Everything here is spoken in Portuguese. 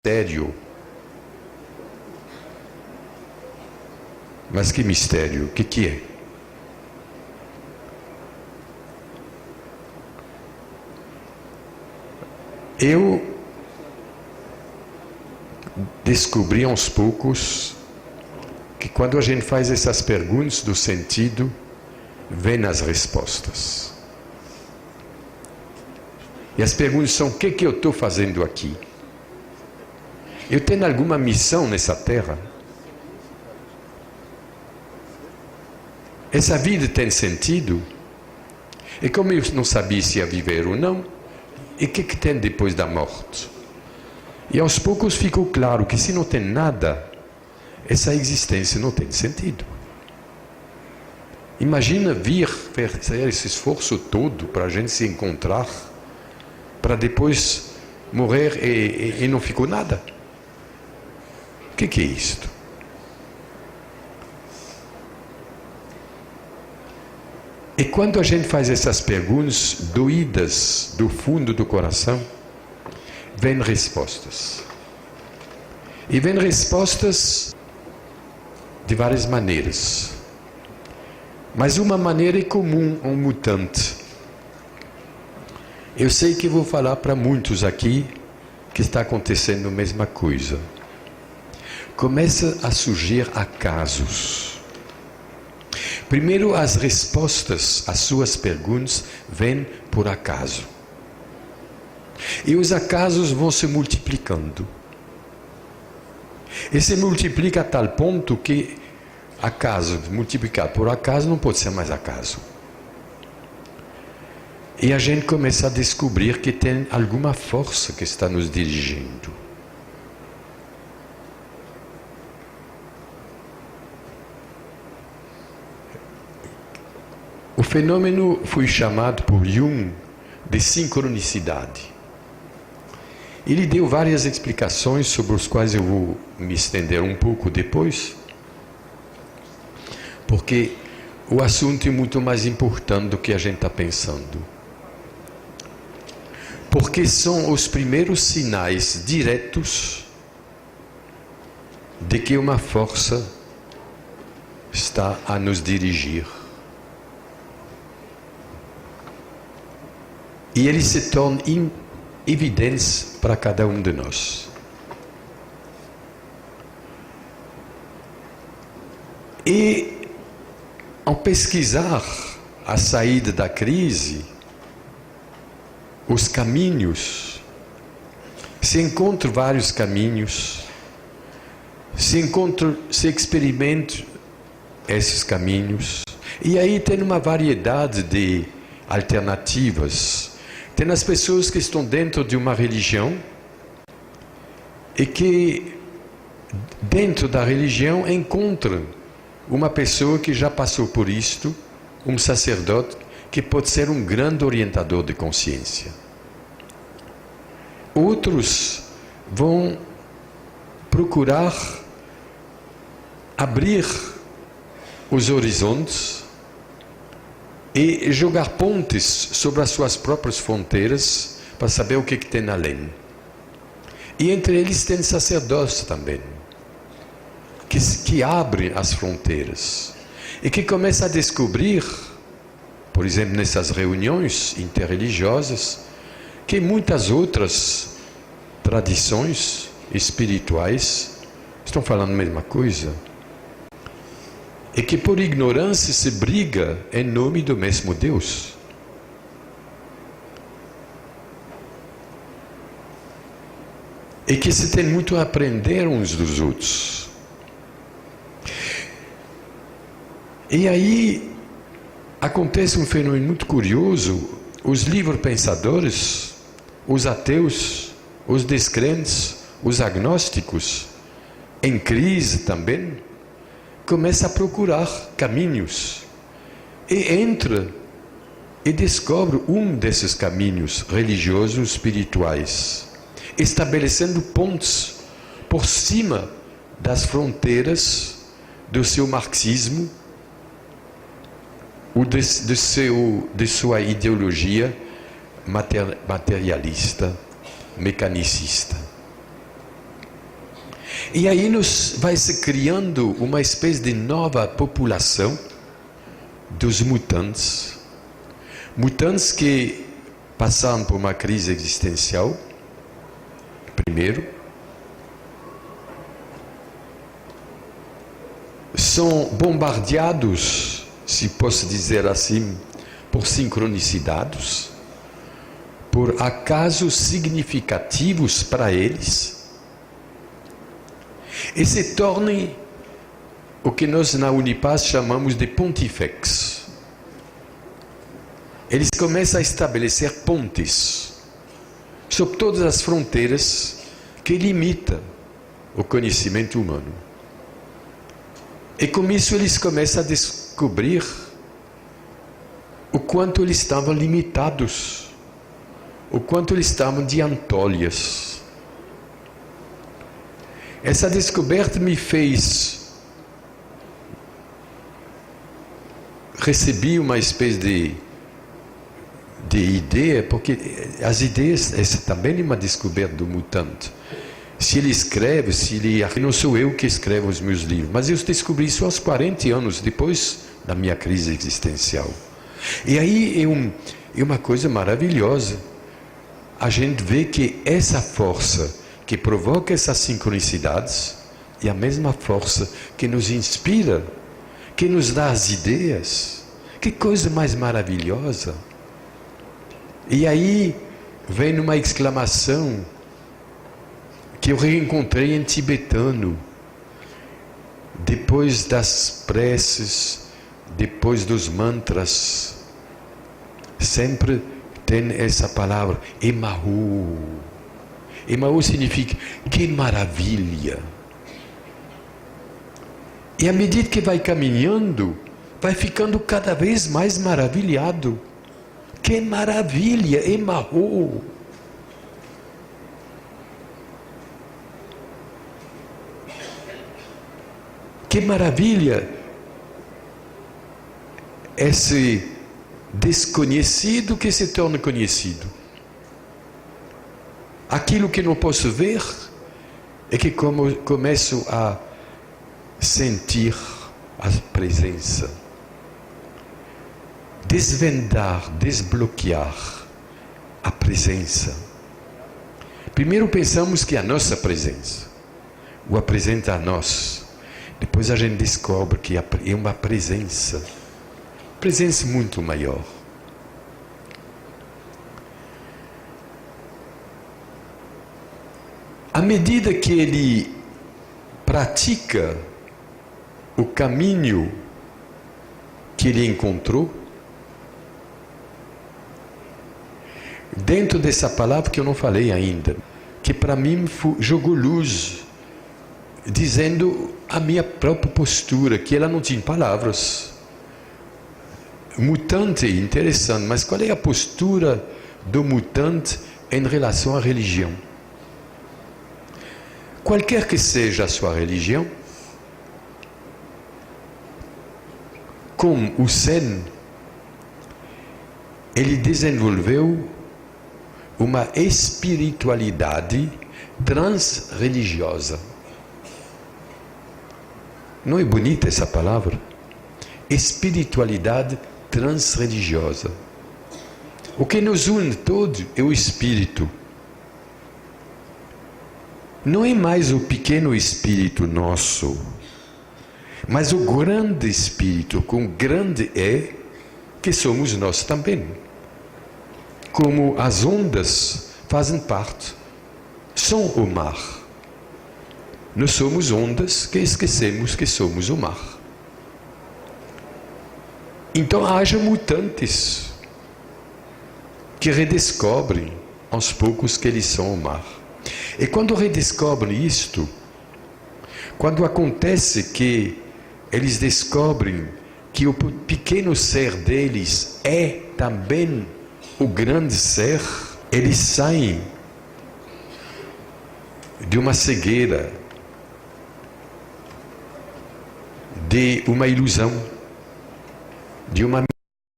mistério. Mas que mistério? O que é? Eu descobri aos poucos que quando a gente faz essas perguntas do sentido, vem as respostas. E as perguntas são: o que eu estou fazendo aqui? Eu tenho alguma missão nessa terra? Essa vida tem sentido? E como eu não sabia se ia viver ou não, e o que tem depois da morte? E aos poucos ficou claro que se não tem nada, essa existência não tem sentido. Imagina vir fazer esse esforço todo para a gente se encontrar, para depois morrer e não ficou nada. O que é isto? E quando a gente faz essas perguntas doídas do fundo do coração, vêm respostas. E vêm respostas de várias maneiras. Mas uma maneira é comum a um mutante. Eu sei que vou falar para muitos aqui que está acontecendo a mesma coisa. Começa a surgir acasos. Primeiro, as respostas às suas perguntas vêm por acaso. E os acasos vão se multiplicando. E se multiplica a tal ponto que acaso multiplicado por acaso não pode ser mais acaso. E a gente começa a descobrir que tem alguma força que está nos dirigindo. O fenômeno foi chamado por Jung de sincronicidade. Ele deu várias explicações sobre as quais eu vou me estender um pouco depois, porque o assunto é muito mais importante do que a gente está pensando. Porque são os primeiros sinais diretos de que uma força está a nos dirigir. E eles se tornam evidentes para cada um de nós. E ao pesquisar a saída da crise, os caminhos, se encontram vários caminhos, se experimenta esses caminhos, e aí tem uma variedade de alternativas. Tem as pessoas que estão dentro de uma religião e que dentro da religião encontram uma pessoa que já passou por isto, um sacerdote que pode ser um grande orientador de consciência. Outros vão procurar abrir os horizontes e jogar pontes sobre as suas próprias fronteiras para saber o que tem além. E entre eles tem sacerdotes também, que abrem as fronteiras e que começam a descobrir, por exemplo, nessas reuniões interreligiosas, que muitas outras tradições espirituais estão falando a mesma coisa. E que por ignorância se briga em nome do mesmo Deus. E que se tem muito a aprender uns dos outros. E aí acontece um fenômeno muito curioso. Os livres pensadores, os ateus, os descrentes, os agnósticos, em crise também, começa a procurar caminhos e entra e descobre um desses caminhos religiosos espirituais, estabelecendo pontes por cima das fronteiras do seu marxismo ou de sua ideologia materialista, mecanicista. E aí vai se criando uma espécie de nova população dos mutantes. Mutantes que passaram por uma crise existencial, primeiro. São bombardeados, se posso dizer assim, por sincronicidades, por acasos significativos para eles, e se tornem o que nós na Unipaz chamamos de pontifex. Eles começam a estabelecer pontes sobre todas as fronteiras que limitam o conhecimento humano. E com isso eles começam a descobrir o quanto eles estavam limitados, o quanto eles estavam de antolhas. Essa descoberta me fez receber uma espécie de ideia, porque as ideias, essa também é uma descoberta do mutante. Se ele escreve, não sou eu que escrevo os meus livros, mas eu descobri isso aos 40 anos, depois da minha crise existencial. E aí é uma coisa maravilhosa. A gente vê que essa força que provoca essas sincronicidades é a mesma força que nos inspira, que nos dá as ideias. Que coisa mais maravilhosa! E aí vem uma exclamação que eu reencontrei em tibetano, depois das preces, depois dos mantras, sempre tem essa palavra, Emahu. Emahu significa, que maravilha. E à medida que vai caminhando, vai ficando cada vez mais maravilhado. Que maravilha, Emahu. Que maravilha esse desconhecido que se torna conhecido. Aquilo que não posso ver é que começo a sentir a presença. Desvendar, desbloquear a presença. Primeiro pensamos que é a nossa presença o apresenta a nós. Depois a gente descobre que é uma presença muito maior. À medida que ele pratica o caminho que ele encontrou, dentro dessa palavra que eu não falei ainda, que para mim jogou luz, dizendo a minha própria postura, que ela não tinha palavras. Mutante, interessante, mas qual é a postura do mutante em relação à religião? Qualquer que seja a sua religião, como o Zen, ele desenvolveu uma espiritualidade transreligiosa. Não é bonita essa palavra? Espiritualidade transreligiosa. O que nos une todos é o espírito. Não é mais o pequeno espírito nosso, mas o grande espírito, com grande E, que somos nós também. Como as ondas fazem parte, são o mar. Nós somos ondas que esquecemos que somos o mar. Então haja mutantes que redescobrem aos poucos que eles são o mar. E quando redescobrem isto, quando acontece que eles descobrem que o pequeno ser deles é também o grande ser, eles saem de uma cegueira, de uma ilusão, de uma